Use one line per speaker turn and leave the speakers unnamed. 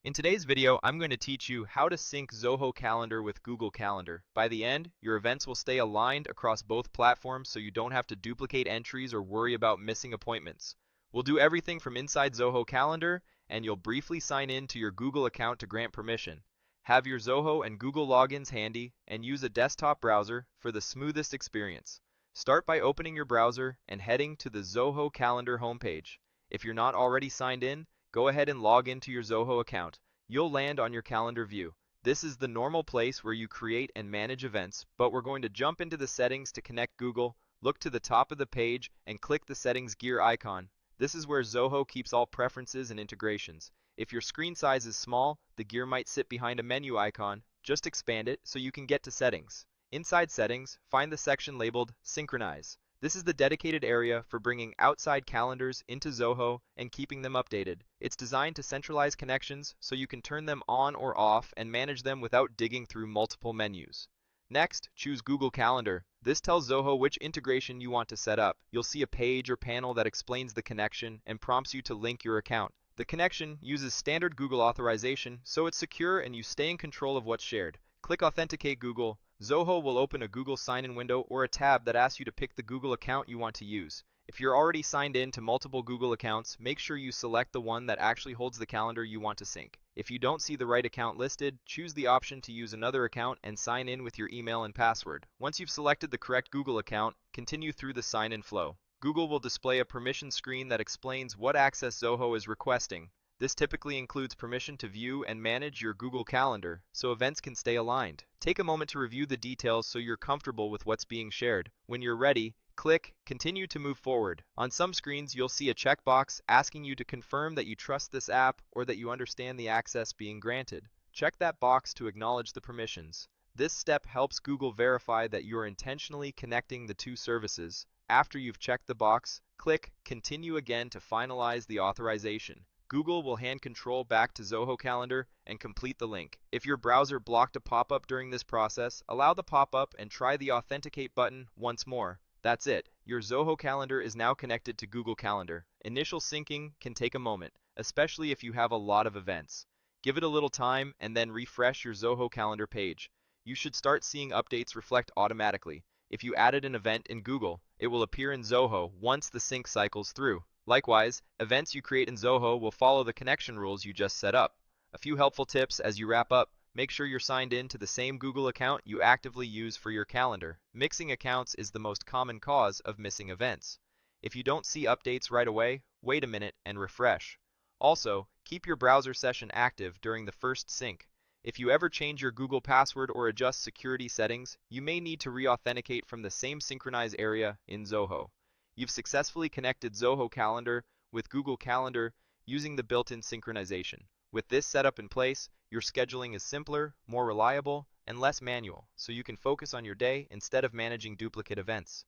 In today's video, I'm going to teach you how to sync Zoho Calendar with Google Calendar. By the end, your events will stay aligned across both platforms so you don't have to duplicate entries or worry about missing appointments. We'll do everything from inside Zoho Calendar, and you'll briefly sign in to your Google account to grant permission. Have your Zoho and Google logins handy, and use a desktop browser for the smoothest experience. Start by opening your browser and heading to the Zoho Calendar homepage. If you're not already signed in, go ahead and log into your Zoho account. You'll land on your calendar view. This is the normal place where you create and manage events, but we're going to jump into the settings to connect Google. Look to the top of the page and click the settings gear icon. This is where Zoho keeps all preferences and integrations. If your screen size is small, the gear might sit behind a menu icon. Just expand it so you can get to settings. Inside settings, find the section labeled synchronize. This is the dedicated area for bringing outside calendars into Zoho and keeping them updated. It's designed to centralize connections so you can turn them on or off and manage them without digging through multiple menus. Next, choose Google Calendar. This tells Zoho which integration you want to set up. You'll see a page or panel that explains the connection and prompts you to link your account. The connection uses standard Google authorization, so it's secure and you stay in control of what's shared. Click Authenticate Google. Zoho will open a Google sign-in window or a tab that asks you to pick the Google account you want to use. If you're already signed in to multiple Google accounts, make sure you select the one that actually holds the calendar you want to sync. If you don't see the right account listed, choose the option to use another account and sign in with your email and password. Once you've selected the correct Google account, continue through the sign-in flow. Google will display a permission screen that explains what access Zoho is requesting. This typically includes permission to view and manage your Google Calendar, so events can stay aligned. Take a moment to review the details so you're comfortable with what's being shared. When you're ready, click Continue to move forward. On some screens, you'll see a checkbox asking you to confirm that you trust this app or that you understand the access being granted. Check that box to acknowledge the permissions. This step helps Google verify that you're intentionally connecting the two services. After you've checked the box, click Continue again to finalize the authorization. Google will hand control back to Zoho Calendar and complete the link. If your browser blocked a pop-up during this process, allow the pop-up and try the Authenticate button once more. That's it. Your Zoho Calendar is now connected to Google Calendar. Initial syncing can take a moment, especially if you have a lot of events. Give it a little time and then refresh your Zoho Calendar page. You should start seeing updates reflect automatically. If you added an event in Google, it will appear in Zoho once the sync cycles through. Likewise, events you create in Zoho will follow the connection rules you just set up. A few helpful tips as you wrap up: make sure you're signed in to the same Google account you actively use for your calendar. Mixing accounts is the most common cause of missing events. If you don't see updates right away, wait a minute and refresh. Also, keep your browser session active during the first sync. If you ever change your Google password or adjust security settings, you may need to re-authenticate from the same synchronize area in Zoho. You've successfully connected Zoho Calendar with Google Calendar using the built-in synchronization. With this setup in place, your scheduling is simpler, more reliable, and less manual, so you can focus on your day instead of managing duplicate events.